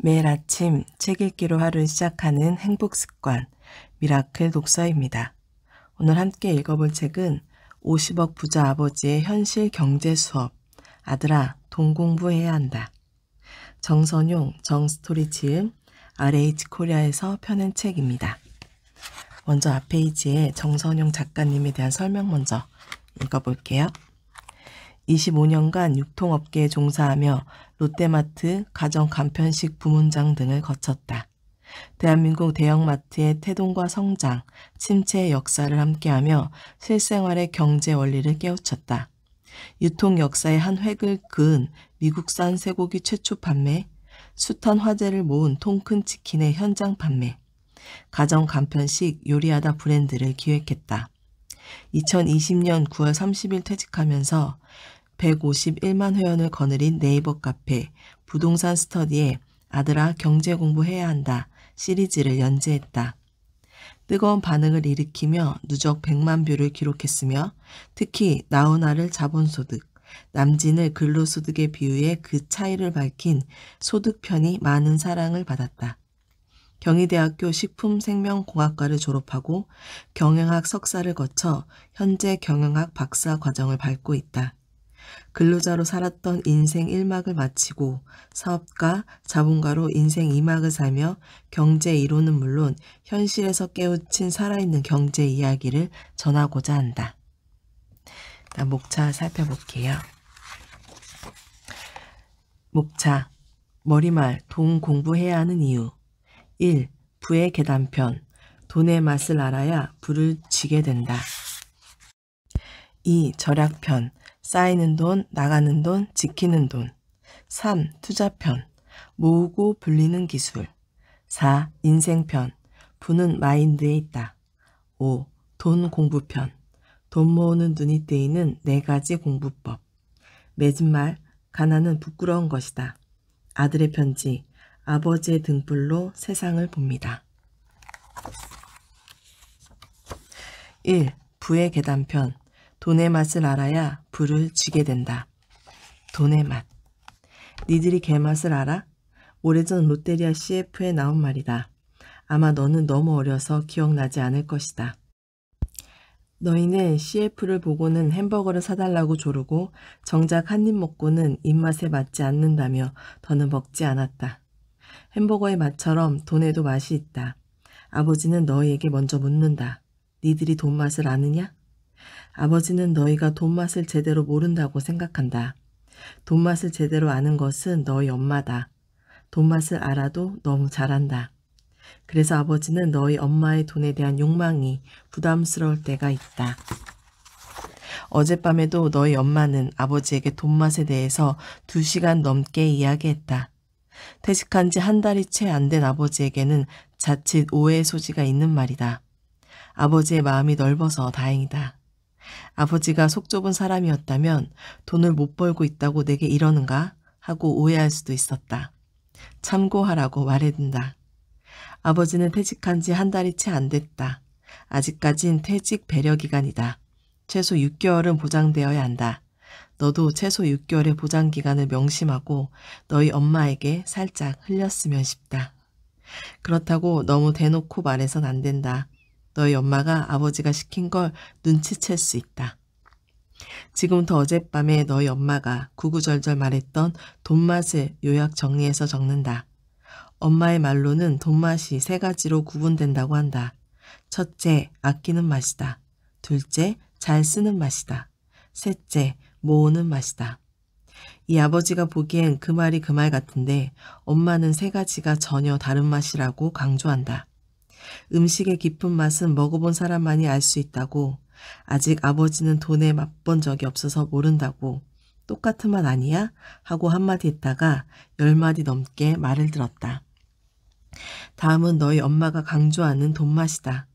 매일 아침 책 읽기로 하루를 시작하는 행복 습관, 미라클 독서입니다. 오늘 함께 읽어볼 책은 50억 부자 아버지의 현실 경제 수업, 아들아, 돈 공부해야 한다. 정선용, 정스토리 지음, RH 코리아에서 펴낸 책입니다. 먼저 앞페이지에 정선용 작가님에 대한 설명 먼저 읽어볼게요. 25년간 유통업계에 종사하며 롯데마트, 가정 간편식 부문장 등을 거쳤다. 대한민국 대형마트의 태동과 성장, 침체의 역사를 함께하며 실생활의 경제 원리를 깨우쳤다. 유통 역사의 한 획을 그은 미국산 쇠고기 최초 판매, 숱한 화제를 모은 통큰 치킨의 현장 판매, 가정 간편식 요리하다 브랜드를 기획했다. 2020년 9월 30일 퇴직하면서 151만 회원을 거느린 네이버 카페 부동산 스터디에 아들아 경제 공부해야 한다 시리즈를 연재했다. 뜨거운 반응을 일으키며 누적 100만 뷰를 기록했으며 특히 나훈아를 자본소득, 남진을 근로소득에 비유해 그 차이를 밝힌 소득편이 많은 사랑을 받았다. 경희대학교 식품생명공학과를 졸업하고 경영학 석사를 거쳐 현재 경영학 박사 과정을 밟고 있다. 근로자로 살았던 인생 1막을 마치고 사업가, 자본가로 인생 2막을 살며 경제 이론은 물론 현실에서 깨우친 살아있는 경제 이야기를 전하고자 한다. 목차 살펴볼게요. 목차, 머리말, 돈 공부해야 하는 이유. 1. 부의 계단편, 돈의 맛을 알아야 부를 쥐게 된다. 2. 절약편, 쌓이는 돈, 나가는 돈, 지키는 돈. 3. 투자편, 모으고 불리는 기술. 4. 인생편, 부는 마인드에 있다. 5. 돈 공부편, 돈 모으는 눈이 뜨이는 4가지 공부법. 맺은 말, 가난은 부끄러운 것이다. 아들의 편지, 아버지의 등불로 세상을 봅니다. 1. 부의 계단편, 돈의 맛을 알아야 부를 쥐게 된다. 돈의 맛. 니들이 개맛을 알아? 오래전 롯데리아 CF에 나온 말이다. 아마 너는 너무 어려서 기억나지 않을 것이다. 너희는 CF를 보고는 햄버거를 사달라고 조르고 정작 한 입 먹고는 입맛에 맞지 않는다며 더는 먹지 않았다. 햄버거의 맛처럼 돈에도 맛이 있다. 아버지는 너희에게 먼저 묻는다. 니들이 돈 맛을 아느냐? 아버지는 너희가 돈 맛을 제대로 모른다고 생각한다. 돈 맛을 제대로 아는 것은 너희 엄마다. 돈 맛을 알아도 너무 잘한다. 그래서 아버지는 너희 엄마의 돈에 대한 욕망이 부담스러울 때가 있다. 어젯밤에도 너희 엄마는 아버지에게 돈 맛에 대해서 2시간 넘게 이야기했다. 퇴직한 지 한 달이 채 안 된 아버지에게는 자칫 오해의 소지가 있는 말이다. 아버지의 마음이 넓어서 다행이다. 아버지가 속 좁은 사람이었다면 돈을 못 벌고 있다고 내게 이러는가 하고 오해할 수도 있었다. 참고하라고 말해둔다. 아버지는 퇴직한 지 한 달이 채 안 됐다. 아직까진 퇴직 배려 기간이다. 최소 6개월은 보장되어야 한다. 너도 최소 6개월의 보장 기간을 명심하고 너희 엄마에게 살짝 흘렸으면 싶다. 그렇다고 너무 대놓고 말해선 안 된다. 너희 엄마가 아버지가 시킨 걸 눈치챌 수 있다. 지금부터 어젯밤에 너희 엄마가 구구절절 말했던 돈맛을 요약 정리해서 적는다. 엄마의 말로는 돈맛이 3가지로 구분된다고 한다. 첫째, 아끼는 맛이다. 둘째, 잘 쓰는 맛이다. 셋째, 모으는 맛이다. 이 아버지가 보기엔 그 말이 그 말 같은데 엄마는 3가지가 전혀 다른 맛이라고 강조한다. 음식의 깊은 맛은 먹어본 사람만이 알 수 있다고, 아직 아버지는 돈에 맛본 적이 없어서 모른다고, 똑같은 맛 아니야? 하고 한마디 했다가 10마디 넘게 말을 들었다. 다음은 너희 엄마가 강조하는 돈맛이다.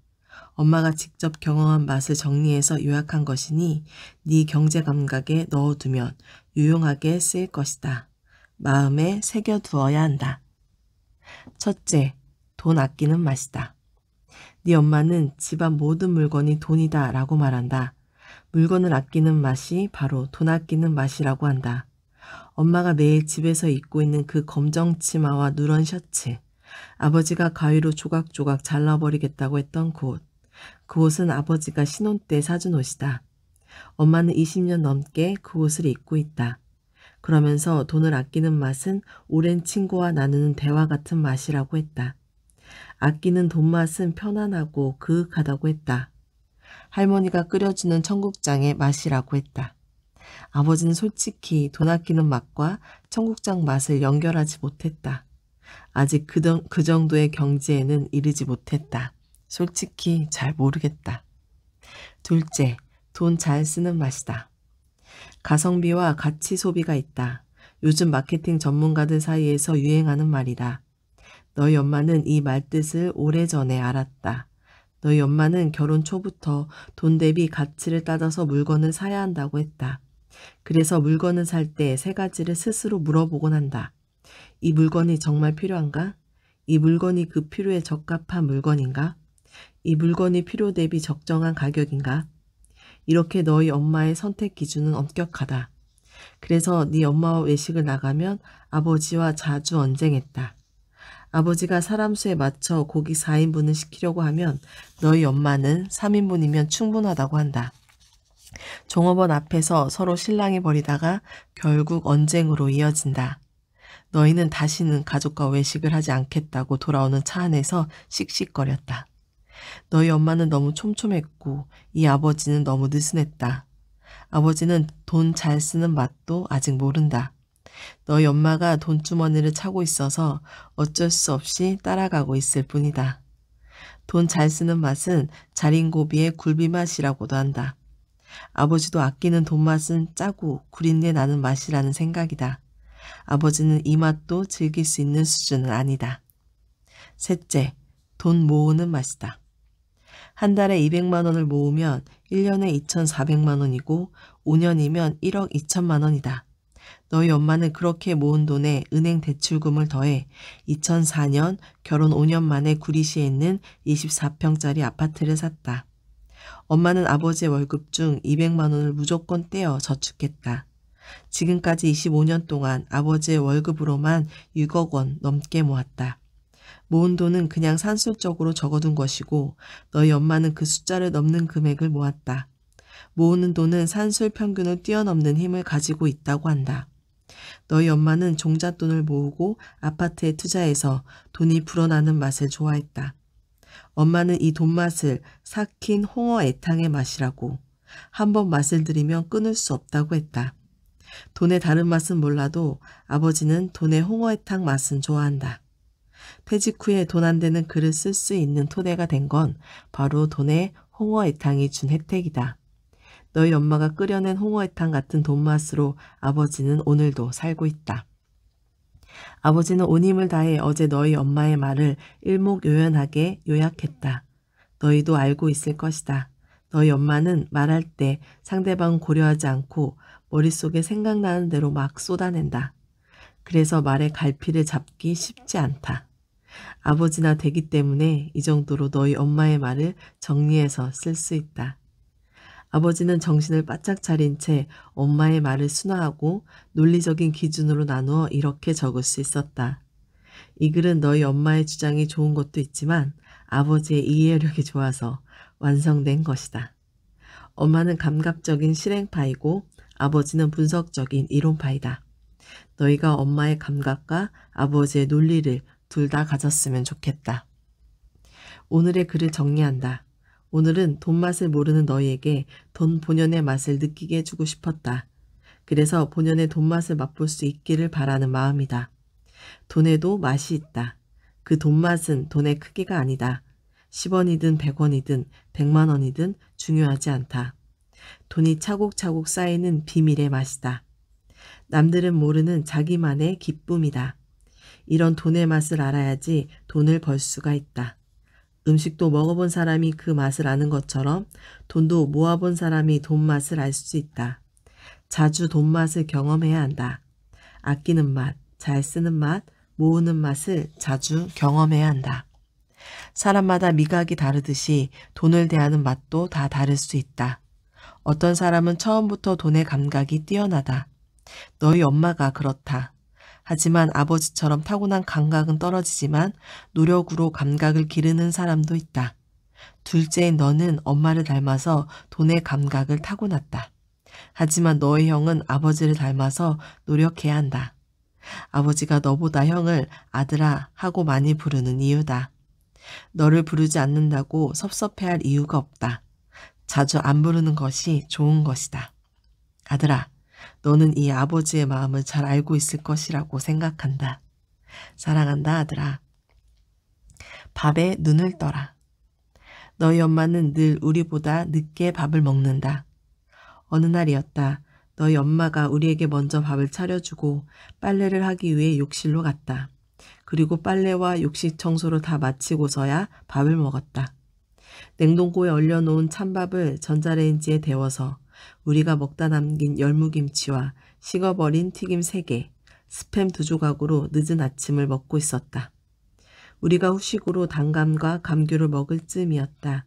엄마가 직접 경험한 맛을 정리해서 요약한 것이니 네 경제 감각에 넣어두면 유용하게 쓰일 것이다. 마음에 새겨두어야 한다. 첫째, 돈 아끼는 맛이다. 네 엄마는 집안 모든 물건이 돈이다 라고 말한다. 물건을 아끼는 맛이 바로 돈 아끼는 맛이라고 한다. 엄마가 매일 집에서 입고 있는 그 검정 치마와 누런 셔츠, 아버지가 가위로 조각조각 잘라버리겠다고 했던 그 옷. 그 옷은 아버지가 신혼 때 사준 옷이다. 엄마는 20년 넘게 그 옷을 입고 있다. 그러면서 돈을 아끼는 맛은 오랜 친구와 나누는 대화 같은 맛이라고 했다. 아끼는 돈 맛은 편안하고 그윽하다고 했다. 할머니가 끓여주는 청국장의 맛이라고 했다. 아버지는 솔직히 돈 아끼는 맛과 청국장 맛을 연결하지 못했다. 아직 그 정도의 경지에는 이르지 못했다. 솔직히 잘 모르겠다. 둘째, 돈 잘 쓰는 맛이다. 가성비와 가치 소비가 있다. 요즘 마케팅 전문가들 사이에서 유행하는 말이다. 너희 엄마는 이 말뜻을 오래전에 알았다. 너희 엄마는 결혼 초부터 돈 대비 가치를 따져서 물건을 사야 한다고 했다. 그래서 물건을 살 때 세 가지를 스스로 물어보곤 한다. 이 물건이 정말 필요한가? 이 물건이 그 필요에 적합한 물건인가? 이 물건이 필요 대비 적정한 가격인가? 이렇게 너희 엄마의 선택 기준은 엄격하다. 그래서 네 엄마와 외식을 나가면 아버지와 자주 언쟁했다. 아버지가 사람 수에 맞춰 고기 4인분을 시키려고 하면 너희 엄마는 3인분이면 충분하다고 한다. 종업원 앞에서 서로 실랑이 벌이다가 결국 언쟁으로 이어진다. 너희는 다시는 가족과 외식을 하지 않겠다고 돌아오는 차 안에서 씩씩거렸다. 너희 엄마는 너무 촘촘했고 이 아버지는 너무 느슨했다. 아버지는 돈 잘 쓰는 맛도 아직 모른다. 너희 엄마가 돈주머니를 차고 있어서 어쩔 수 없이 따라가고 있을 뿐이다. 돈 잘 쓰는 맛은 자린고비의 굴비 맛이라고도 한다. 아버지도 아끼는 돈 맛은 짜고 구린내 나는 맛이라는 생각이다. 아버지는 이 맛도 즐길 수 있는 수준은 아니다. 셋째, 돈 모으는 맛이다. 한 달에 200만 원을 모으면 1년에 2,400만 원이고 5년이면 1억 2천만 원이다. 너희 엄마는 그렇게 모은 돈에 은행 대출금을 더해 2004년 결혼 5년 만에 구리시에 있는 24평짜리 아파트를 샀다. 엄마는 아버지의 월급 중 200만 원을 무조건 떼어 저축했다. 지금까지 25년 동안 아버지의 월급으로만 6억 원 넘게 모았다. 모은 돈은 그냥 산술적으로 적어둔 것이고 너희 엄마는 그 숫자를 넘는 금액을 모았다. 모으는 돈은 산술 평균을 뛰어넘는 힘을 가지고 있다고 한다. 너희 엄마는 종잣돈을 모으고 아파트에 투자해서 돈이 불어나는 맛을 좋아했다. 엄마는 이 돈맛을 삭힌 홍어 애탕의 맛이라고, 한번 맛을 들이면 끊을 수 없다고 했다. 돈의 다른 맛은 몰라도 아버지는 돈의 홍어 애탕 맛은 좋아한다. 퇴직 후에 돈 안 되는 글을 쓸 수 있는 토대가 된 건 바로 돈의 홍어 애탕이 준 혜택이다. 너희 엄마가 끓여낸 홍어 애탕 같은 돈맛으로 아버지는 오늘도 살고 있다. 아버지는 온 힘을 다해 어제 너희 엄마의 말을 일목요연하게 요약했다. 너희도 알고 있을 것이다. 너희 엄마는 말할 때 상대방은 고려하지 않고 머릿속에 생각나는 대로 막 쏟아낸다. 그래서 말의 갈피를 잡기 쉽지 않다. 아버지나 되기 때문에 이 정도로 너희 엄마의 말을 정리해서 쓸 수 있다. 아버지는 정신을 바짝 차린 채 엄마의 말을 순화하고 논리적인 기준으로 나누어 이렇게 적을 수 있었다. 이 글은 너희 엄마의 주장이 좋은 것도 있지만 아버지의 이해력이 좋아서 완성된 것이다. 엄마는 감각적인 실행파이고 아버지는 분석적인 이론파이다. 너희가 엄마의 감각과 아버지의 논리를 둘 다 가졌으면 좋겠다. 오늘의 글을 정리한다. 오늘은 돈맛을 모르는 너희에게 돈 본연의 맛을 느끼게 해주고 싶었다. 그래서 본연의 돈맛을 맛볼 수 있기를 바라는 마음이다. 돈에도 맛이 있다. 그 돈맛은 돈의 크기가 아니다. 10원이든 100원이든 100만 원이든 중요하지 않다. 돈이 차곡차곡 쌓이는 비밀의 맛이다. 남들은 모르는 자기만의 기쁨이다. 이런 돈의 맛을 알아야지 돈을 벌 수가 있다. 음식도 먹어본 사람이 그 맛을 아는 것처럼 돈도 모아본 사람이 돈 맛을 알 수 있다. 자주 돈 맛을 경험해야 한다. 아끼는 맛, 잘 쓰는 맛, 모으는 맛을 자주 경험해야 한다. 사람마다 미각이 다르듯이 돈을 대하는 맛도 다 다를 수 있다. 어떤 사람은 처음부터 돈의 감각이 뛰어나다. 너희 엄마가 그렇다. 하지만 아버지처럼 타고난 감각은 떨어지지만 노력으로 감각을 기르는 사람도 있다. 둘째인 너는 엄마를 닮아서 돈의 감각을 타고났다. 하지만 너의 형은 아버지를 닮아서 노력해야 한다. 아버지가 너보다 형을 아들아 하고 많이 부르는 이유다. 너를 부르지 않는다고 섭섭해할 이유가 없다. 자주 안 부르는 것이 좋은 것이다. 아들아, 너는 이 아버지의 마음을 잘 알고 있을 것이라고 생각한다. 사랑한다, 아들아. 밥에 눈을 떠라. 너희 엄마는 늘 우리보다 늦게 밥을 먹는다. 어느 날이었다. 너희 엄마가 우리에게 먼저 밥을 차려주고 빨래를 하기 위해 욕실로 갔다. 그리고 빨래와 욕실 청소를 다 마치고서야 밥을 먹었다. 냉동고에 얼려놓은 찬밥을 전자레인지에 데워서 우리가 먹다 남긴 열무김치와 식어버린 튀김 3개, 스팸 2조각으로 늦은 아침을 먹고 있었다. 우리가 후식으로 단감과 감귤을 먹을 쯤이었다.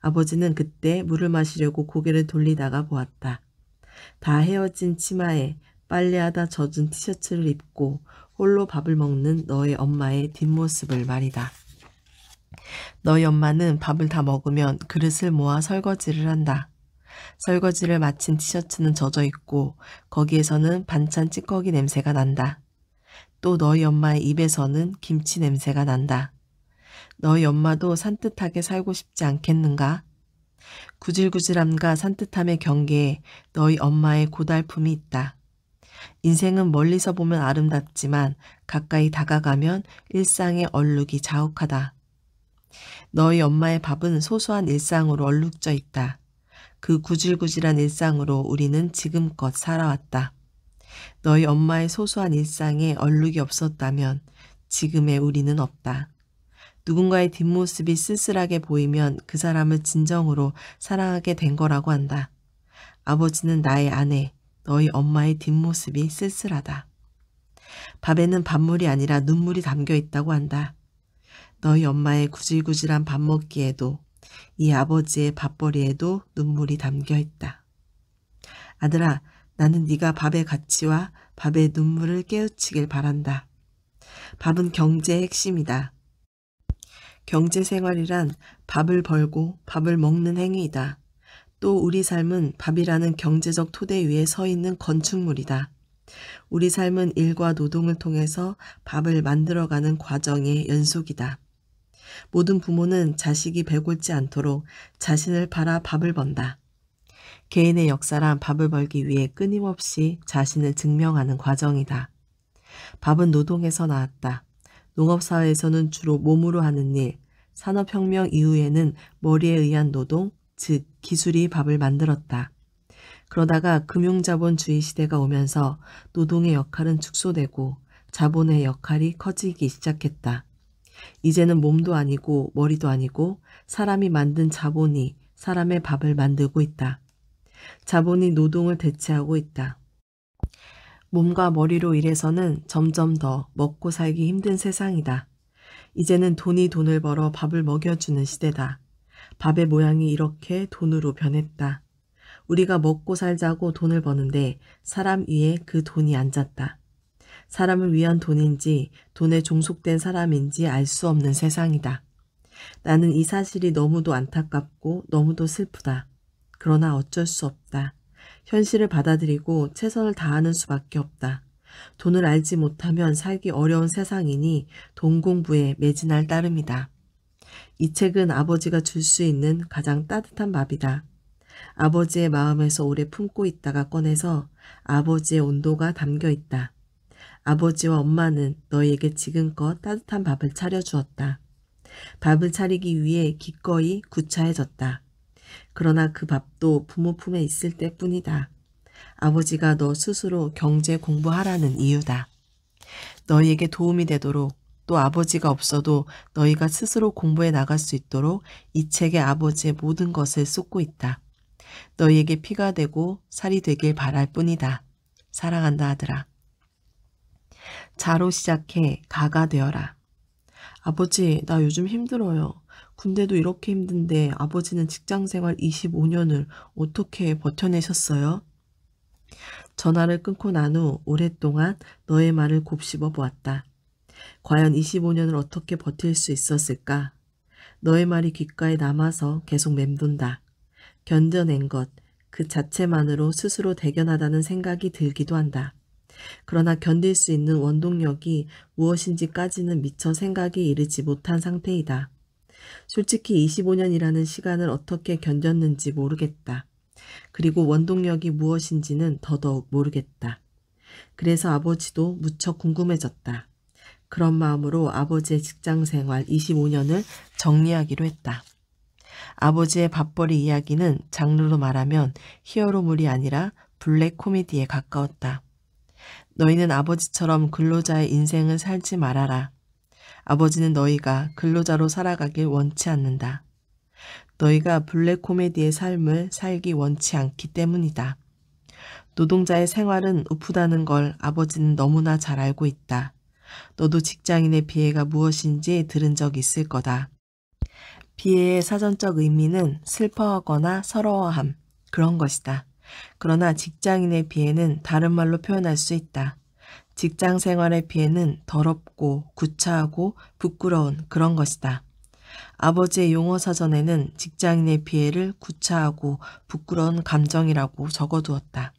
아버지는 그때 물을 마시려고 고개를 돌리다가 보았다. 다 헤어진 치마에 빨래하다 젖은 티셔츠를 입고 홀로 밥을 먹는 너의 엄마의 뒷모습을 말이다. 너희 엄마는 밥을 다 먹으면 그릇을 모아 설거지를 한다. 설거지를 마친 티셔츠는 젖어 있고 거기에서는 반찬 찌꺼기 냄새가 난다. 또 너희 엄마의 입에서는 김치 냄새가 난다. 너희 엄마도 산뜻하게 살고 싶지 않겠는가? 구질구질함과 산뜻함의 경계에 너희 엄마의 고달픔이 있다. 인생은 멀리서 보면 아름답지만 가까이 다가가면 일상의 얼룩이 자욱하다. 너희 엄마의 밥은 소소한 일상으로 얼룩져 있다. 그 구질구질한 일상으로 우리는 지금껏 살아왔다. 너희 엄마의 소소한 일상에 얼룩이 없었다면 지금의 우리는 없다. 누군가의 뒷모습이 쓸쓸하게 보이면 그 사람을 진정으로 사랑하게 된 거라고 한다. 아버지는 나의 아내, 너희 엄마의 뒷모습이 쓸쓸하다. 밥에는 밥물이 아니라 눈물이 담겨 있다고 한다. 너희 엄마의 구질구질한 밥 먹기에도 이 아버지의 밥벌이에도 눈물이 담겨 있다. 아들아, 나는 네가 밥의 가치와 밥의 눈물을 깨우치길 바란다. 밥은 경제의 핵심이다. 경제생활이란 밥을 벌고 밥을 먹는 행위이다. 또 우리 삶은 밥이라는 경제적 토대 위에 서 있는 건축물이다. 우리 삶은 일과 노동을 통해서 밥을 만들어가는 과정의 연속이다. 모든 부모는 자식이 배골지 않도록 자신을 팔아 밥을 번다. 개인의 역사란 밥을 벌기 위해 끊임없이 자신을 증명하는 과정이다. 밥은 노동에서 나왔다. 농업사회에서는 주로 몸으로 하는 일, 산업혁명 이후에는 머리에 의한 노동, 즉 기술이 밥을 만들었다. 그러다가 금융자본주의 시대가 오면서 노동의 역할은 축소되고 자본의 역할이 커지기 시작했다. 이제는 몸도 아니고 머리도 아니고 사람이 만든 자본이 사람의 밥을 만들고 있다. 자본이 노동을 대체하고 있다. 몸과 머리로 일해서는 점점 더 먹고 살기 힘든 세상이다. 이제는 돈이 돈을 벌어 밥을 먹여주는 시대다. 밥의 모양이 이렇게 돈으로 변했다. 우리가 먹고 살자고 돈을 버는데 사람 위에 그 돈이 앉았다. 사람을 위한 돈인지 돈에 종속된 사람인지 알 수 없는 세상이다. 나는 이 사실이 너무도 안타깝고 너무도 슬프다. 그러나 어쩔 수 없다. 현실을 받아들이고 최선을 다하는 수밖에 없다. 돈을 알지 못하면 살기 어려운 세상이니 돈 공부에 매진할 따름이다. 이 책은 아버지가 줄 수 있는 가장 따뜻한 밥이다. 아버지의 마음에서 오래 품고 있다가 꺼내서 아버지의 온도가 담겨 있다. 아버지와 엄마는 너희에게 지금껏 따뜻한 밥을 차려주었다. 밥을 차리기 위해 기꺼이 구차해졌다. 그러나 그 밥도 부모 품에 있을 때뿐이다. 아버지가 너 스스로 경제 공부하라는 이유다. 너희에게 도움이 되도록 또 아버지가 없어도 너희가 스스로 공부해 나갈 수 있도록 이 책에 아버지의 모든 것을 쏟고 있다. 너희에게 피가 되고 살이 되길 바랄 뿐이다. 사랑한다 아들아. 자로 시작해 가가 되어라. 아버지, 나 요즘 힘들어요. 군대도 이렇게 힘든데 아버지는 직장생활 25년을 어떻게 버텨내셨어요? 전화를 끊고 난 후 오랫동안 너의 말을 곱씹어 보았다. 과연 25년을 어떻게 버틸 수 있었을까? 너의 말이 귓가에 남아서 계속 맴돈다. 견뎌낸 것, 그 자체만으로 스스로 대견하다는 생각이 들기도 한다. 그러나 견딜 수 있는 원동력이 무엇인지까지는 미처 생각이 이르지 못한 상태이다. 솔직히 25년이라는 시간을 어떻게 견뎠는지 모르겠다. 그리고 원동력이 무엇인지는 더더욱 모르겠다. 그래서 아버지도 무척 궁금해졌다. 그런 마음으로 아버지의 직장생활 25년을 정리하기로 했다. 아버지의 밥벌이 이야기는 장르로 말하면 히어로물이 아니라 블랙 코미디에 가까웠다. 너희는 아버지처럼 근로자의 인생을 살지 말아라. 아버지는 너희가 근로자로 살아가길 원치 않는다. 너희가 블랙 코미디의 삶을 살기 원치 않기 때문이다. 노동자의 생활은 우프다는 걸 아버지는 너무나 잘 알고 있다. 너도 직장인의 비애가 무엇인지 들은 적 있을 거다. 비애의 사전적 의미는 슬퍼하거나 서러워함, 그런 것이다. 그러나 직장인의 비애는 다른 말로 표현할 수 있다. 직장 생활의 비애는 더럽고 구차하고 부끄러운 그런 것이다. 아버지의 용어 사전에는 직장인의 비애를 구차하고 부끄러운 감정이라고 적어두었다.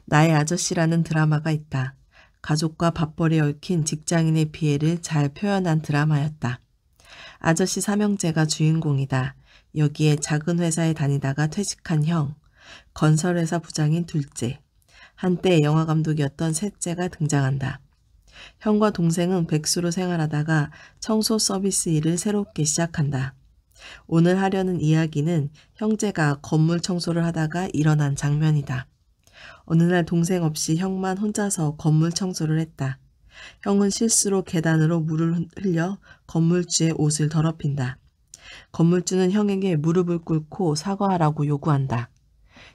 나의 아저씨라는 드라마가 있다. 가족과 밥벌이에 얽힌 직장인의 비애를 잘 표현한 드라마였다. 아저씨 삼형제가 주인공이다. 여기에 작은 회사에 다니다가 퇴직한 형, 건설회사 부장인 둘째, 한때 영화감독이었던 셋째가 등장한다. 형과 동생은 백수로 생활하다가 청소 서비스 일을 새롭게 시작한다. 오늘 하려는 이야기는 형제가 건물 청소를 하다가 일어난 장면이다. 어느 날 동생 없이 형만 혼자서 건물 청소를 했다. 형은 실수로 계단으로 물을 흘려 건물주의 옷을 더럽힌다. 건물주는 형에게 무릎을 꿇고 사과하라고 요구한다.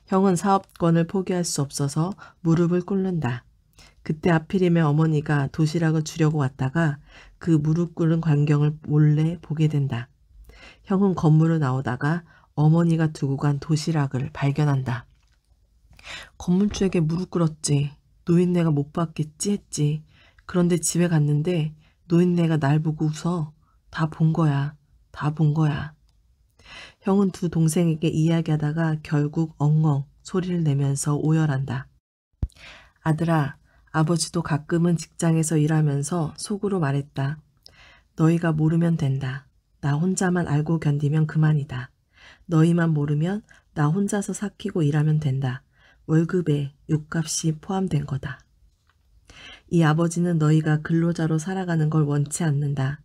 형은 사업권을 포기할 수 없어서 무릎을 꿇는다. 그때 하필이면 어머니가 도시락을 주려고 왔다가 그 무릎 꿇은 광경을 몰래 보게 된다. 형은 건물을 나오다가 어머니가 두고 간 도시락을 발견한다. 건물주에게 무릎 꿇었지. 노인네가 못 봤겠지 했지. 그런데 집에 갔는데 노인네가 날 보고 웃어. 다 본 거야. 다 본 거야. 형은 두 동생에게 이야기하다가 결국 엉엉 소리를 내면서 오열한다. 아들아, 아버지도 가끔은 직장에서 일하면서 속으로 말했다. 너희가 모르면 된다. 나 혼자만 알고 견디면 그만이다. 너희만 모르면 나 혼자서 삭히고 일하면 된다. 월급에 육값이 포함된 거다. 이 아버지는 너희가 근로자로 살아가는 걸 원치 않는다.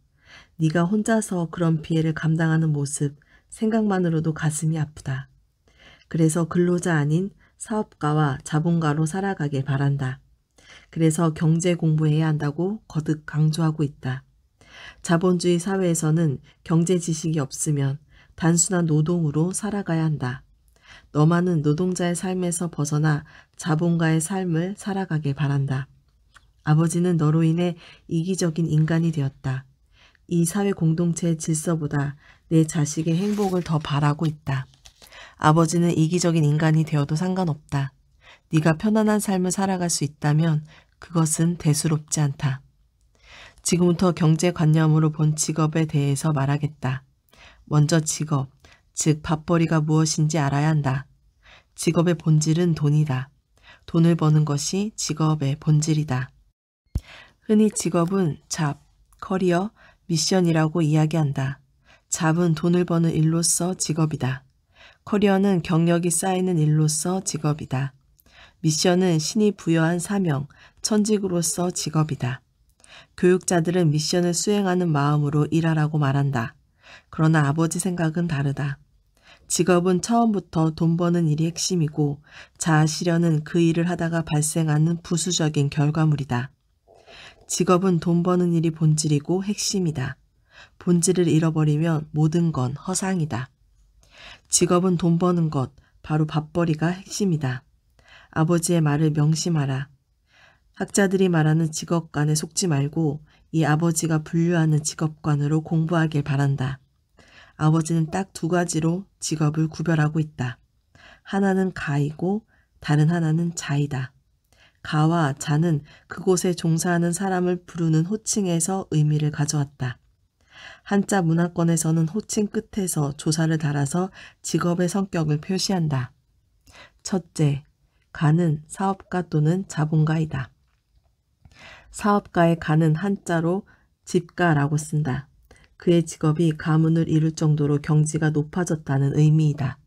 네가 혼자서 그런 비애를 감당하는 모습, 생각만으로도 가슴이 아프다. 그래서 근로자 아닌 사업가와 자본가로 살아가길 바란다. 그래서 경제 공부해야 한다고 거듭 강조하고 있다. 자본주의 사회에서는 경제 지식이 없으면 단순한 노동으로 살아가야 한다. 너만은 노동자의 삶에서 벗어나 자본가의 삶을 살아가길 바란다. 아버지는 너로 인해 이기적인 인간이 되었다. 이 사회 공동체의 질서보다 내 자식의 행복을 더 바라고 있다. 아버지는 이기적인 인간이 되어도 상관없다. 네가 편안한 삶을 살아갈 수 있다면 그것은 대수롭지 않다. 지금부터 경제관념으로 본 직업에 대해서 말하겠다. 먼저 직업, 즉 밥벌이가 무엇인지 알아야 한다. 직업의 본질은 돈이다. 돈을 버는 것이 직업의 본질이다. 흔히 직업은 잡, 커리어, 미션이라고 이야기한다. 잡은 돈을 버는 일로서 직업이다. 커리어는 경력이 쌓이는 일로서 직업이다. 미션은 신이 부여한 사명, 천직으로서 직업이다. 교육자들은 미션을 수행하는 마음으로 일하라고 말한다. 그러나 아버지 생각은 다르다. 직업은 처음부터 돈 버는 일이 핵심이고 자아 실현은 그 일을 하다가 발생하는 부수적인 결과물이다. 직업은 돈 버는 일이 본질이고 핵심이다. 본질을 잃어버리면 모든 건 허상이다. 직업은 돈 버는 것, 바로 밥벌이가 핵심이다. 아버지의 말을 명심하라. 학자들이 말하는 직업관에 속지 말고 이 아버지가 분류하는 직업관으로 공부하길 바란다. 아버지는 딱 두 가지로 직업을 구별하고 있다. 하나는 가이고 다른 하나는 자이다. 가와 자는 그곳에 종사하는 사람을 부르는 호칭에서 의미를 가져왔다. 한자 문화권에서는 호칭 끝에서 조사를 달아서 직업의 성격을 표시한다. 첫째, 가는 사업가 또는 자본가이다. 사업가의 가는 한자로 집가라고 쓴다. 그의 직업이 가문을 이룰 정도로 경지가 높아졌다는 의미이다.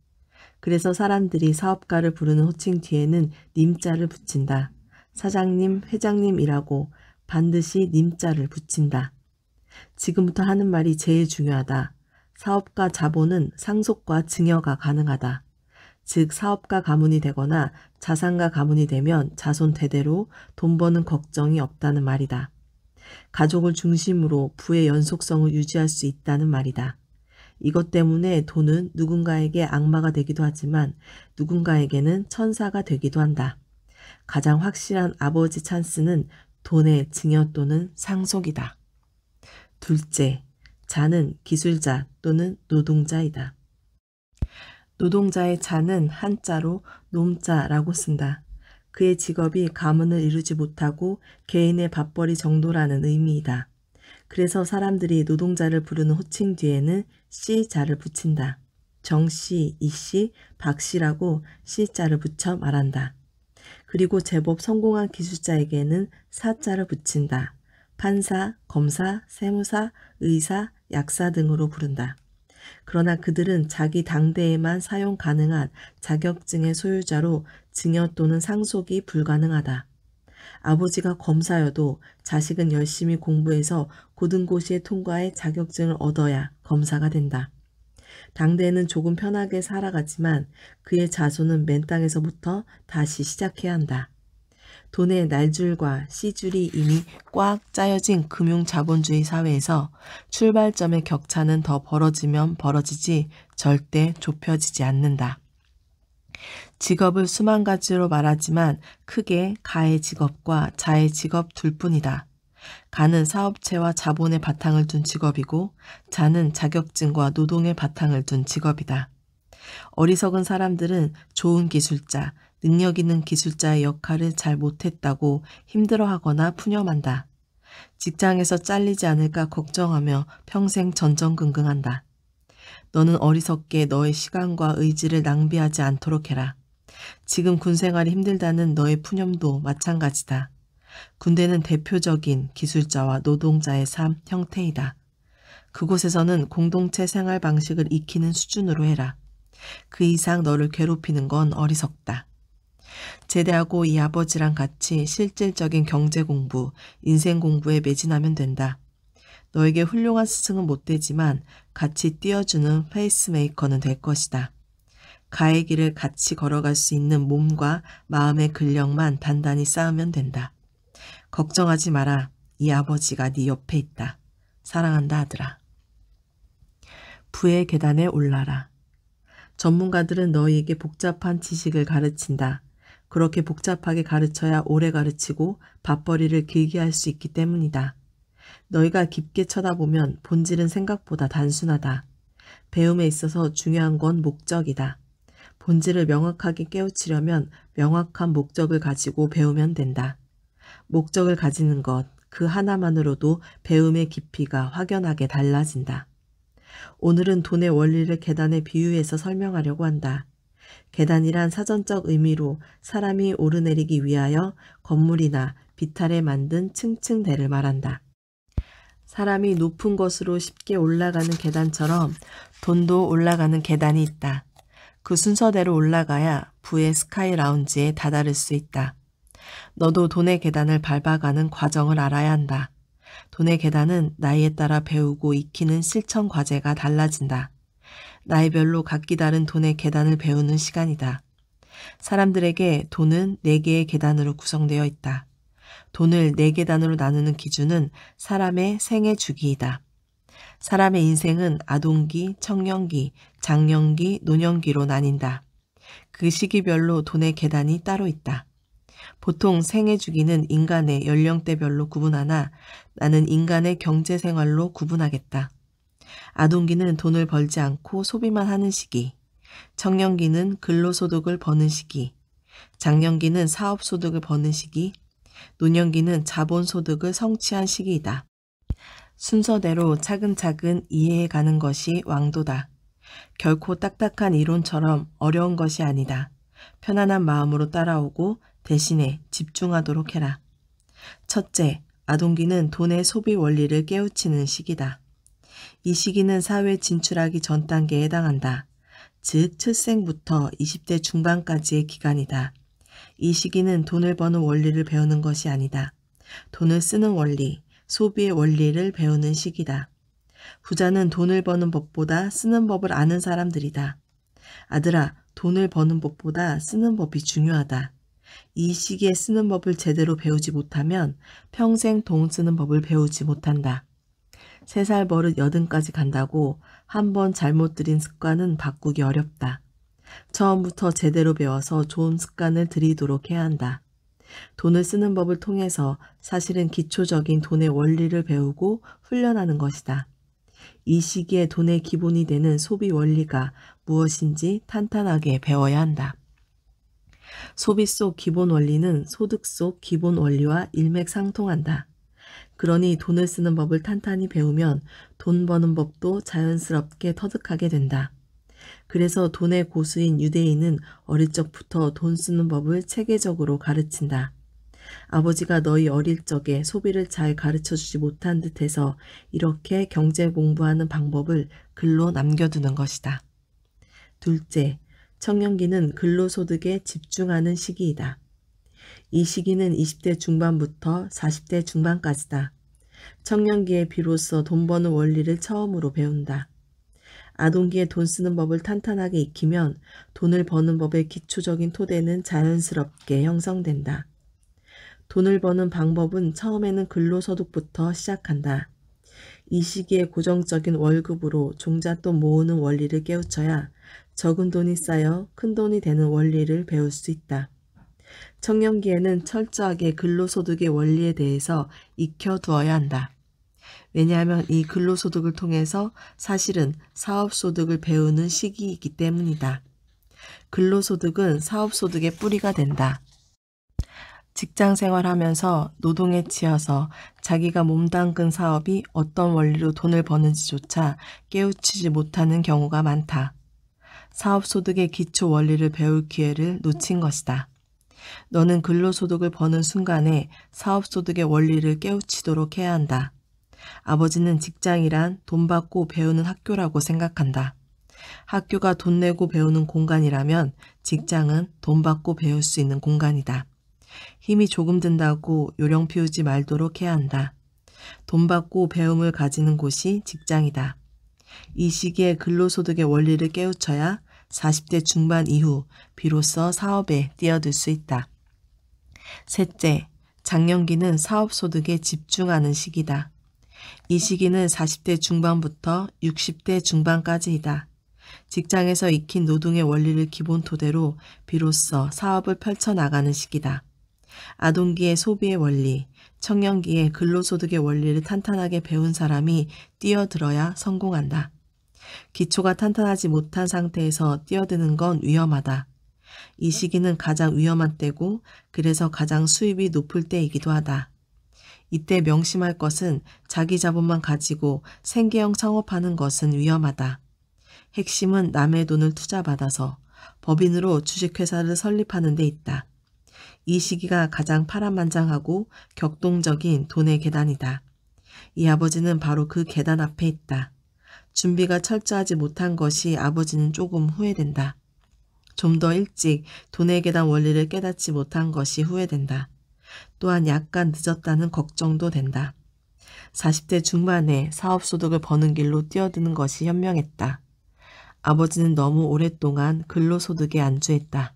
그래서 사람들이 사업가를 부르는 호칭 뒤에는 님자를 붙인다. 사장님, 회장님이라고 반드시 님자를 붙인다. 지금부터 하는 말이 제일 중요하다. 사업가 자본은 상속과 증여가 가능하다. 즉 사업가 가문이 되거나 자산가 가문이 되면 자손 대대로 돈 버는 걱정이 없다는 말이다. 가족을 중심으로 부의 연속성을 유지할 수 있다는 말이다. 이것 때문에 돈은 누군가에게 악마가 되기도 하지만 누군가에게는 천사가 되기도 한다. 가장 확실한 아버지 찬스는 돈의 증여 또는 상속이다. 둘째, 자는 기술자 또는 노동자이다. 노동자의 자는 한자로 놈자라고 쓴다. 그의 직업이 가문을 이루지 못하고 개인의 밥벌이 정도라는 의미이다. 그래서 사람들이 노동자를 부르는 호칭 뒤에는 씨자를 붙인다. 정씨, 이씨, 박씨라고 씨자를 붙여 말한다. 그리고 제법 성공한 기술자에게는 사자를 붙인다. 판사, 검사, 세무사, 의사, 약사 등으로 부른다. 그러나 그들은 자기 당대에만 사용 가능한 자격증의 소유자로 증여 또는 상속이 불가능하다. 아버지가 검사여도 자식은 열심히 공부해서 고등고시에 통과해 자격증을 얻어야 검사가 된다. 당대에는 조금 편하게 살아가지만 그의 자손은 맨 땅에서부터 다시 시작해야 한다. 돈의 날줄과 씨줄이 이미 꽉 짜여진 금융자본주의 사회에서 출발점의 격차는 더 벌어지면 벌어지지 절대 좁혀지지 않는다. 직업을 수만 가지로 말하지만 크게 가의 직업과 자의 직업 둘뿐이다. 가는 사업체와 자본의 바탕을 둔 직업이고 자는 자격증과 노동의 바탕을 둔 직업이다. 어리석은 사람들은 좋은 기술자, 능력 있는 기술자의 역할을 잘 못했다고 힘들어하거나 푸념한다. 직장에서 잘리지 않을까 걱정하며 평생 전전긍긍한다. 너는 어리석게 너의 시간과 의지를 낭비하지 않도록 해라. 지금 군생활이 힘들다는 너의 푸념도 마찬가지다. 군대는 대표적인 기술자와 노동자의 삶 형태이다. 그곳에서는 공동체 생활 방식을 익히는 수준으로 해라. 그 이상 너를 괴롭히는 건 어리석다. 제대하고 이 아버지랑 같이 실질적인 경제 공부, 인생 공부에 매진하면 된다. 너에게 훌륭한 스승은 못 되지만 같이 띄워주는 페이스메이커는 될 것이다. 가의 길을 같이 걸어갈 수 있는 몸과 마음의 근력만 단단히 쌓으면 된다. 걱정하지 마라. 이 아버지가 네 옆에 있다. 사랑한다 아들아. 부의 계단에 올라라. 전문가들은 너희에게 복잡한 지식을 가르친다. 그렇게 복잡하게 가르쳐야 오래 가르치고 밥벌이를 길게 할 수 있기 때문이다. 너희가 깊게 쳐다보면 본질은 생각보다 단순하다. 배움에 있어서 중요한 건 목적이다. 본질을 명확하게 깨우치려면 명확한 목적을 가지고 배우면 된다. 목적을 가지는 것, 그 하나만으로도 배움의 깊이가 확연하게 달라진다. 오늘은 돈의 원리를 계단에 비유해서 설명하려고 한다. 계단이란 사전적 의미로 사람이 오르내리기 위하여 건물이나 비탈에 만든 층층대를 말한다. 사람이 높은 곳으로 쉽게 올라가는 계단처럼 돈도 올라가는 계단이 있다. 그 순서대로 올라가야 부의 스카이 라운지에 다다를 수 있다. 너도 돈의 계단을 밟아가는 과정을 알아야 한다. 돈의 계단은 나이에 따라 배우고 익히는 실천 과제가 달라진다. 나이별로 각기 다른 돈의 계단을 배우는 시간이다. 사람들에게 돈은 4개의 계단으로 구성되어 있다. 돈을 4계단으로 나누는 기준은 사람의 생애 주기이다. 사람의 인생은 아동기, 청년기, 장년기, 노년기로 나뉜다. 그 시기별로 돈의 계단이 따로 있다. 보통 생애 주기는 인간의 연령대별로 구분하나 나는 인간의 경제생활로 구분하겠다. 아동기는 돈을 벌지 않고 소비만 하는 시기, 청년기는 근로소득을 버는 시기, 장년기는 사업소득을 버는 시기, 노년기는 자본소득을 성취한 시기이다. 순서대로 차근차근 이해해가는 것이 왕도다. 결코 딱딱한 이론처럼 어려운 것이 아니다. 편안한 마음으로 따라오고 대신에 집중하도록 해라. 첫째, 아동기는 돈의 소비 원리를 깨우치는 시기다. 이 시기는 사회에 진출하기 전 단계에 해당한다. 즉, 출생부터 20대 중반까지의 기간이다. 이 시기는 돈을 버는 원리를 배우는 것이 아니다. 돈을 쓰는 원리, 소비의 원리를 배우는 시기다. 부자는 돈을 버는 법보다 쓰는 법을 아는 사람들이다. 아들아, 돈을 버는 법보다 쓰는 법이 중요하다. 이 시기에 쓰는 법을 제대로 배우지 못하면 평생 돈 쓰는 법을 배우지 못한다. 3살 버릇 80까지 간다고 한 번 잘못 들인 습관은 바꾸기 어렵다. 처음부터 제대로 배워서 좋은 습관을 들이도록 해야 한다. 돈을 쓰는 법을 통해서 사실은 기초적인 돈의 원리를 배우고 훈련하는 것이다. 이 시기에 돈의 기본이 되는 소비 원리가 무엇인지 탄탄하게 배워야 한다. 소비 속 기본 원리는 소득 속 기본 원리와 일맥상통한다. 그러니 돈을 쓰는 법을 탄탄히 배우면 돈 버는 법도 자연스럽게 터득하게 된다. 그래서 돈의 고수인 유대인은 어릴 적부터 돈 쓰는 법을 체계적으로 가르친다. 아버지가 너희 어릴 적에 소비를 잘 가르쳐주지 못한 듯해서 이렇게 경제 공부하는 방법을 글로 남겨두는 것이다. 둘째, 청년기는 근로소득에 집중하는 시기이다. 이 시기는 20대 중반부터 40대 중반까지다. 청년기에 비로소 돈 버는 원리를 처음으로 배운다. 아동기에 돈 쓰는 법을 탄탄하게 익히면 돈을 버는 법의 기초적인 토대는 자연스럽게 형성된다. 돈을 버는 방법은 처음에는 근로소득부터 시작한다. 이 시기에 고정적인 월급으로 종잣돈 모으는 원리를 깨우쳐야 적은 돈이 쌓여 큰 돈이 되는 원리를 배울 수 있다. 청년기에는 철저하게 근로소득의 원리에 대해서 익혀두어야 한다. 왜냐하면 이 근로소득을 통해서 사실은 사업소득을 배우는 시기이기 때문이다. 근로소득은 사업소득의 뿌리가 된다. 직장생활하면서 노동에 치여서 자기가 몸담근 사업이 어떤 원리로 돈을 버는지조차 깨우치지 못하는 경우가 많다. 사업소득의 기초 원리를 배울 기회를 놓친 것이다. 너는 근로소득을 버는 순간에 사업소득의 원리를 깨우치도록 해야 한다. 아버지는 직장이란 돈 받고 배우는 학교라고 생각한다. 학교가 돈 내고 배우는 공간이라면 직장은 돈 받고 배울 수 있는 공간이다. 힘이 조금 든다고 요령 피우지 말도록 해야 한다. 돈 받고 배움을 가지는 곳이 직장이다. 이 시기에 근로소득의 원리를 깨우쳐야 40대 중반 이후 비로소 사업에 뛰어들 수 있다. 셋째, 장년기는 사업소득에 집중하는 시기다. 이 시기는 40대 중반부터 60대 중반까지이다. 직장에서 익힌 노동의 원리를 기본 토대로 비로소 사업을 펼쳐나가는 시기다. 아동기의 소비의 원리, 청년기의 근로소득의 원리를 탄탄하게 배운 사람이 뛰어들어야 성공한다. 기초가 탄탄하지 못한 상태에서 뛰어드는 건 위험하다. 이 시기는 가장 위험한 때고 그래서 가장 수입이 높을 때이기도 하다. 이때 명심할 것은 자기 자본만 가지고 생계형 창업하는 것은 위험하다. 핵심은 남의 돈을 투자받아서 법인으로 주식회사를 설립하는 데 있다. 이 시기가 가장 파란만장하고 격동적인 돈의 계단이다. 이 아버지는 바로 그 계단 앞에 있다. 준비가 철저하지 못한 것이 아버지는 조금 후회된다. 좀 더 일찍 돈의 계단 원리를 깨닫지 못한 것이 후회된다. 또한 약간 늦었다는 걱정도 된다. 40대 중반에 사업소득을 버는 길로 뛰어드는 것이 현명했다. 아버지는 너무 오랫동안 근로소득에 안주했다.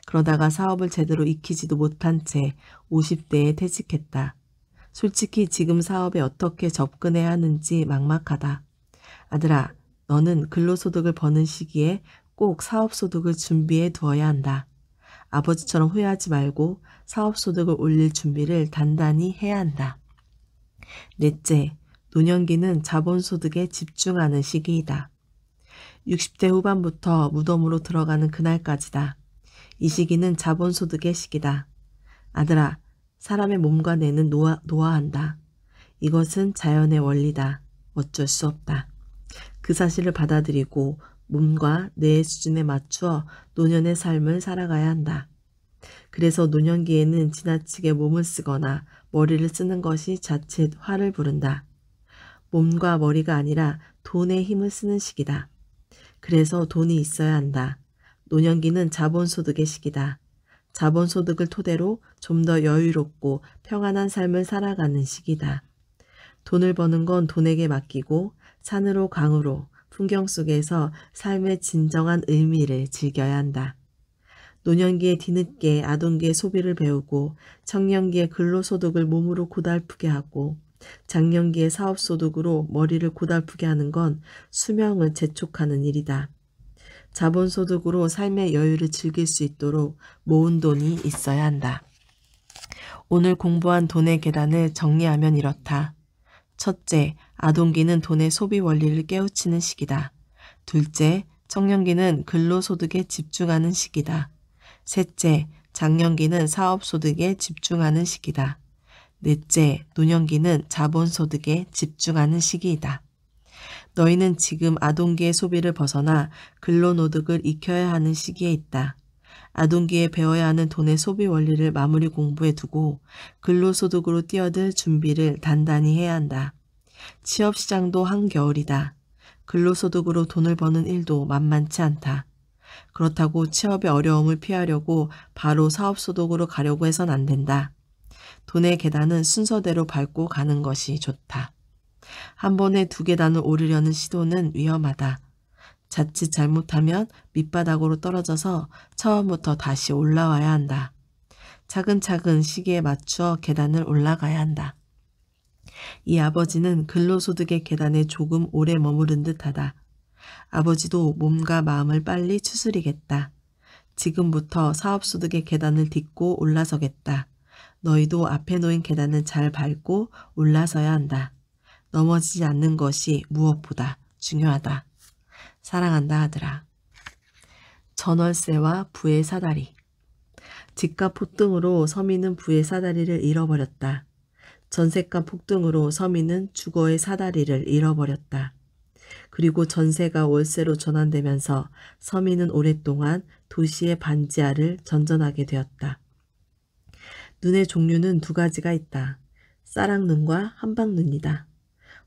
그러다가 사업을 제대로 익히지도 못한 채 50대에 퇴직했다. 솔직히 지금 사업에 어떻게 접근해야 하는지 막막하다. 아들아, 너는 근로소득을 버는 시기에 꼭 사업소득을 준비해 두어야 한다. 아버지처럼 후회하지 말고 사업소득을 올릴 준비를 단단히 해야 한다. 넷째, 노년기는 자본소득에 집중하는 시기이다. 60대 후반부터 무덤으로 들어가는 그날까지다. 이 시기는 자본소득의 시기다. 아들아, 사람의 몸과 뇌는 노화한다. 이것은 자연의 원리다. 어쩔 수 없다. 그 사실을 받아들이고 몸과 뇌의 수준에 맞추어 노년의 삶을 살아가야 한다. 그래서 노년기에는 지나치게 몸을 쓰거나 머리를 쓰는 것이 자칫 화를 부른다. 몸과 머리가 아니라 돈의 힘을 쓰는 시기다. 그래서 돈이 있어야 한다. 노년기는 자본소득의 시기다. 자본소득을 토대로 좀 더 여유롭고 평안한 삶을 살아가는 시기다. 돈을 버는 건 돈에게 맡기고 산으로 강으로 풍경 속에서 삶의 진정한 의미를 즐겨야 한다. 노년기에 뒤늦게 아동기의 소비를 배우고 청년기에 근로소득을 몸으로 고달프게 하고 장년기에 사업소득으로 머리를 고달프게 하는 건 수명을 재촉하는 일이다. 자본소득으로 삶의 여유를 즐길 수 있도록 모은 돈이 있어야 한다. 오늘 공부한 돈의 계단을 정리하면 이렇다. 첫째, 아동기는 돈의 소비 원리를 깨우치는 시기다. 둘째, 청년기는 근로소득에 집중하는 시기다. 셋째, 장년기는 사업소득에 집중하는 시기다. 넷째, 노년기는 자본소득에 집중하는 시기이다. 너희는 지금 아동기의 소비를 벗어나 근로노득을 익혀야 하는 시기에 있다. 아동기에 배워야 하는 돈의 소비 원리를 마무리 공부해 두고 근로소득으로 뛰어들 준비를 단단히 해야 한다. 취업시장도 한겨울이다. 근로소득으로 돈을 버는 일도 만만치 않다. 그렇다고 취업의 어려움을 피하려고 바로 사업소득으로 가려고 해선 안 된다. 돈의 계단은 순서대로 밟고 가는 것이 좋다. 한 번에 2계단을 오르려는 시도는 위험하다. 자칫 잘못하면 밑바닥으로 떨어져서 처음부터 다시 올라와야 한다. 차근차근 시기에 맞추어 계단을 올라가야 한다. 이 아버지는 근로소득의 계단에 조금 오래 머무른 듯하다. 아버지도 몸과 마음을 빨리 추스리겠다. 지금부터 사업소득의 계단을 딛고 올라서겠다. 너희도 앞에 놓인 계단을 잘 밟고 올라서야 한다. 넘어지지 않는 것이 무엇보다 중요하다. 사랑한다 아들아. 전월세와 부의 사다리. 집값 폭등으로 서민은 부의 사다리를 잃어버렸다. 전세값 폭등으로 서민은 주거의 사다리를 잃어버렸다. 그리고 전세가 월세로 전환되면서 서민은 오랫동안 도시의 반지 아를 전전하게 되었다. 눈의 종류는 2가지가 있다. 쌀락눈과 한방눈이다.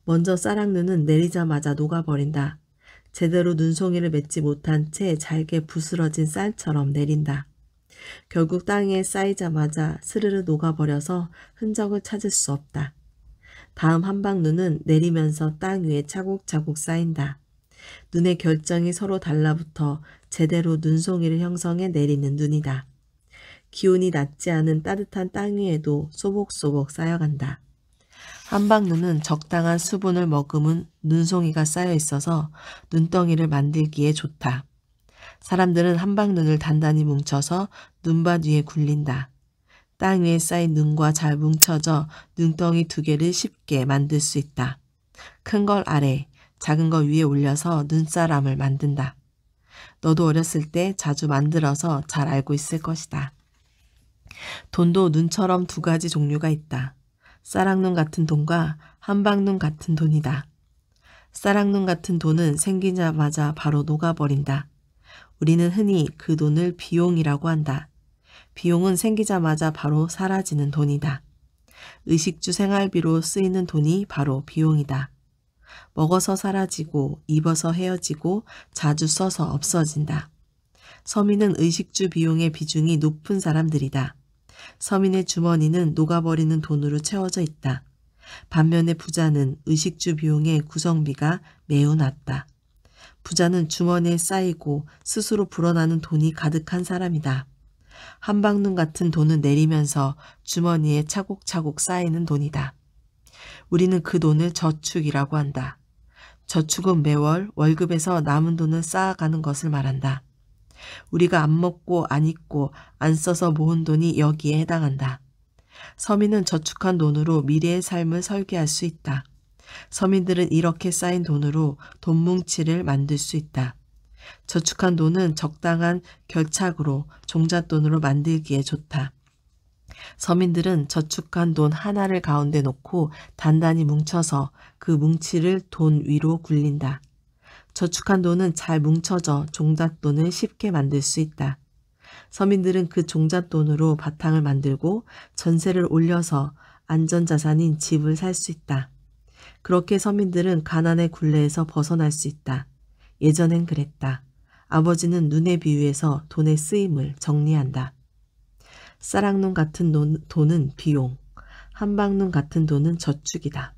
먼저 쌀락눈은 내리자마자 녹아버린다. 제대로 눈송이를 맺지 못한 채 잘게 부스러진 쌀처럼 내린다. 결국 땅에 쌓이자마자 스르르 녹아버려서 흔적을 찾을 수 없다. 다음 한방눈은 내리면서 땅 위에 차곡차곡 쌓인다. 눈의 결정이 서로 달라붙어 제대로 눈송이를 형성해 내리는 눈이다. 기온이 낮지 않은 따뜻한 땅 위에도 소복소복 쌓여간다. 한방눈은 적당한 수분을 머금은 눈송이가 쌓여 있어서 눈덩이를 만들기에 좋다. 사람들은 한방눈을 단단히 뭉쳐서 눈밭 위에 굴린다. 땅 위에 쌓인 눈과 잘 뭉쳐져 눈덩이 2개를 쉽게 만들 수 있다. 큰 걸 아래, 작은 걸 위에 올려서 눈사람을 만든다. 너도 어렸을 때 자주 만들어서 잘 알고 있을 것이다. 돈도 눈처럼 2가지 종류가 있다. 쌀락눈 같은 돈과 한방눈 같은 돈이다. 쌀락눈 같은 돈은 생기자마자 바로 녹아버린다. 우리는 흔히 그 돈을 비용이라고 한다. 비용은 생기자마자 바로 사라지는 돈이다. 의식주 생활비로 쓰이는 돈이 바로 비용이다. 먹어서 사라지고 입어서 헤어지고 자주 써서 없어진다. 서민은 의식주 비용의 비중이 높은 사람들이다. 서민의 주머니는 녹아버리는 돈으로 채워져 있다. 반면에 부자는 의식주 비용의 구성비가 매우 낮다. 부자는 주머니에 쌓이고 스스로 불어나는 돈이 가득한 사람이다. 한방눈 같은 돈은 내리면서 주머니에 차곡차곡 쌓이는 돈이다. 우리는 그 돈을 저축이라고 한다. 저축은 매월 월급에서 남은 돈을 쌓아가는 것을 말한다. 우리가 안 먹고 안 입고 안 써서 모은 돈이 여기에 해당한다. 서민은 저축한 돈으로 미래의 삶을 설계할 수 있다. 서민들은 이렇게 쌓인 돈으로 돈뭉치를 만들 수 있다. 저축한 돈은 적당한 결착으로 종잣돈으로 만들기에 좋다. 서민들은 저축한 돈 하나를 가운데 놓고 단단히 뭉쳐서 그 뭉치를 돈 위로 굴린다. 저축한 돈은 잘 뭉쳐져 종잣돈을 쉽게 만들 수 있다. 서민들은 그 종잣돈으로 바탕을 만들고 전세를 올려서 안전자산인 집을 살 수 있다. 그렇게 서민들은 가난의 굴레에서 벗어날 수 있다. 예전엔 그랬다. 아버지는 눈에 비유해서 돈의 쓰임을 정리한다. 쌀랑눈 같은 돈은 비용, 한방눈 같은 돈은 저축이다.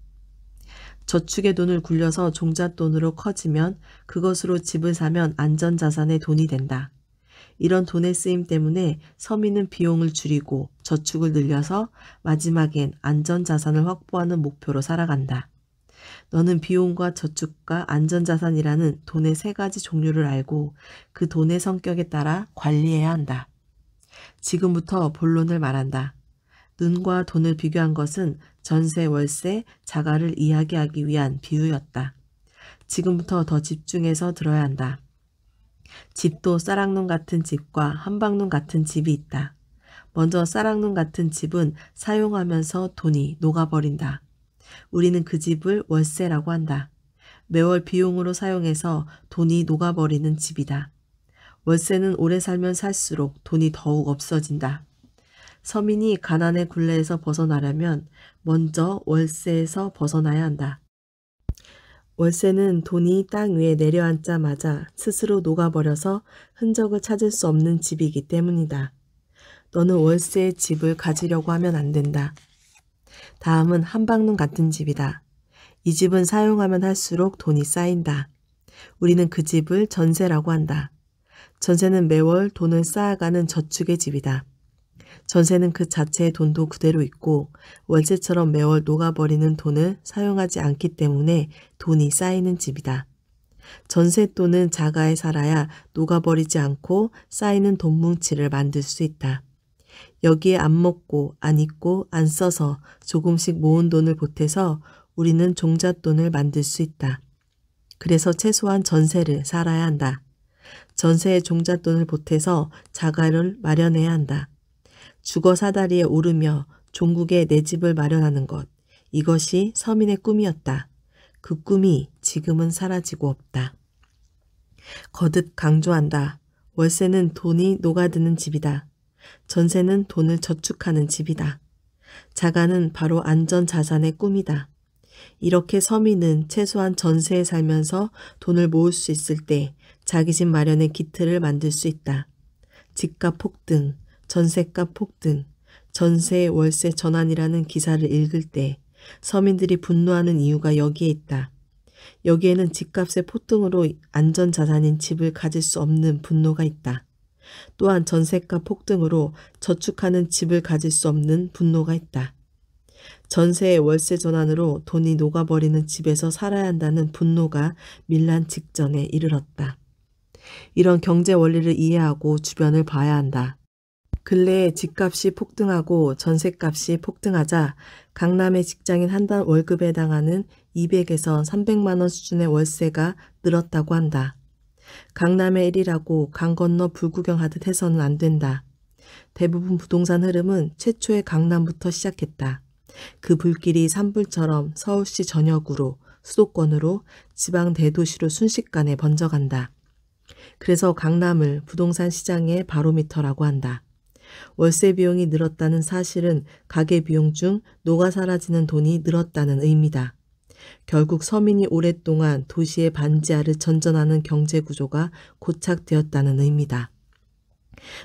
저축의 돈을 굴려서 종잣돈으로 커지면 그것으로 집을 사면 안전자산의 돈이 된다. 이런 돈의 쓰임 때문에 서민은 비용을 줄이고 저축을 늘려서 마지막엔 안전자산을 확보하는 목표로 살아간다. 너는 비용과 저축과 안전자산이라는 돈의 세 가지 종류를 알고 그 돈의 성격에 따라 관리해야 한다. 지금부터 본론을 말한다. 눈과 돈을 비교한 것은 전세, 월세, 자가를 이야기하기 위한 비유였다. 지금부터 더 집중해서 들어야 한다. 집도 쌀랑눈 같은 집과 한방눈 같은 집이 있다. 먼저 쌀랑눈 같은 집은 사용하면서 돈이 녹아버린다. 우리는 그 집을 월세라고 한다. 매월 비용으로 사용해서 돈이 녹아버리는 집이다. 월세는 오래 살면 살수록 돈이 더욱 없어진다. 서민이 가난의 굴레에서 벗어나려면 먼저 월세에서 벗어나야 한다. 월세는 돈이 땅 위에 내려앉자마자 스스로 녹아버려서 흔적을 찾을 수 없는 집이기 때문이다. 너는 월세의 집을 가지려고 하면 안 된다. 다음은 한방눈 같은 집이다. 이 집은 사용하면 할수록 돈이 쌓인다. 우리는 그 집을 전세라고 한다. 전세는 매월 돈을 쌓아가는 저축의 집이다. 전세는 그 자체의 돈도 그대로 있고 월세처럼 매월 녹아버리는 돈을 사용하지 않기 때문에 돈이 쌓이는 집이다. 전세돈은 자가에 살아야 녹아버리지 않고 쌓이는 돈 뭉치를 만들 수 있다. 여기에 안 먹고 안 입고 안 써서 조금씩 모은 돈을 보태서 우리는 종잣돈을 만들 수 있다. 그래서 최소한 전세를 살아야 한다. 전세에 종잣돈을 보태서 자가를 마련해야 한다. 주거 사다리에 오르며 종국에 내 집을 마련하는 것. 이것이 서민의 꿈이었다. 그 꿈이 지금은 사라지고 없다. 거듭 강조한다. 월세는 돈이 녹아드는 집이다. 전세는 돈을 저축하는 집이다. 자가는 바로 안전자산의 꿈이다. 이렇게 서민은 최소한 전세에 살면서 돈을 모을 수 있을 때 자기 집 마련의 기틀을 만들 수 있다. 집값 폭등, 전세값 폭등, 전세 월세 전환이라는 기사를 읽을 때 서민들이 분노하는 이유가 여기에 있다. 여기에는 집값의 폭등으로 안전자산인 집을 가질 수 없는 분노가 있다. 또한 전세값 폭등으로 저축하는 집을 가질 수 없는 분노가 있다. 전세의 월세 전환으로 돈이 녹아버리는 집에서 살아야 한다는 분노가 밀란 직전에 이르렀다. 이런 경제 원리를 이해하고 주변을 봐야 한다. 근래에 집값이 폭등하고 전세값이 폭등하자 강남의 직장인 한 달 월급에 해당하는 200에서 300만 원 수준의 월세가 늘었다고 한다. 강남의 일이라고 강 건너 불구경하듯 해서는 안 된다. 대부분 부동산 흐름은 최초의 강남부터 시작했다. 그 불길이 산불처럼 서울시 전역으로, 수도권으로, 지방 대도시로 순식간에 번져간다. 그래서 강남을 부동산 시장의 바로미터라고 한다. 월세 비용이 늘었다는 사실은 가계 비용 중 녹아 사라지는 돈이 늘었다는 의미다. 결국 서민이 오랫동안 도시의 반지하를 전전하는 경제 구조가 고착되었다는 의미다.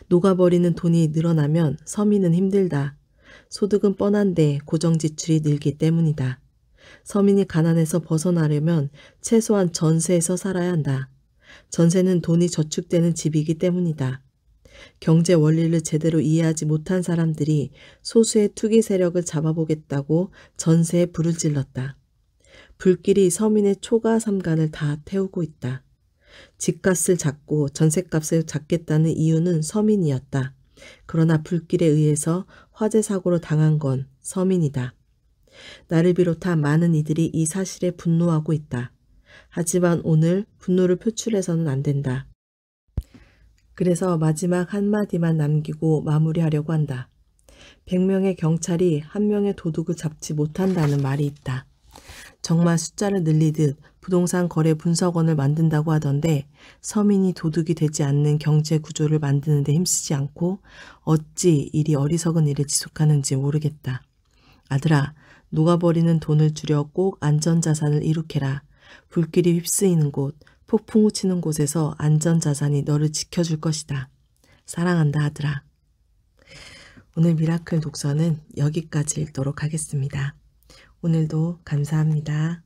녹아버리는 돈이 늘어나면 서민은 힘들다. 소득은 뻔한데 고정지출이 늘기 때문이다. 서민이 가난에서 벗어나려면 최소한 전세에서 살아야 한다. 전세는 돈이 저축되는 집이기 때문이다. 경제 원리를 제대로 이해하지 못한 사람들이 소수의 투기 세력을 잡아보겠다고 전세에 불을 질렀다. 불길이 서민의 초가 삼간을 다 태우고 있다. 집값을 잡고 전세값을 잡겠다는 이유는 서민이었다. 그러나 불길에 의해서 화재 사고로 당한 건 서민이다. 나를 비롯한 많은 이들이 이 사실에 분노하고 있다. 하지만 오늘 분노를 표출해서는 안 된다. 그래서 마지막 한마디만 남기고 마무리하려고 한다. 100명의 경찰이 1명의 도둑을 잡지 못한다는 말이 있다. 정말 숫자를 늘리듯 부동산 거래 분석원을 만든다고 하던데 서민이 도둑이 되지 않는 경제 구조를 만드는 데 힘쓰지 않고 어찌 이리 어리석은 일을 지속하는지 모르겠다. 아들아, 녹아버리는 돈을 줄여 꼭 안전자산을 이룩해라. 불길이 휩쓰이는 곳, 폭풍우 치는 곳에서 안전자산이 너를 지켜줄 것이다. 사랑한다, 아들아. 오늘 미라클 독서는 여기까지 읽도록 하겠습니다. 오늘도 감사합니다.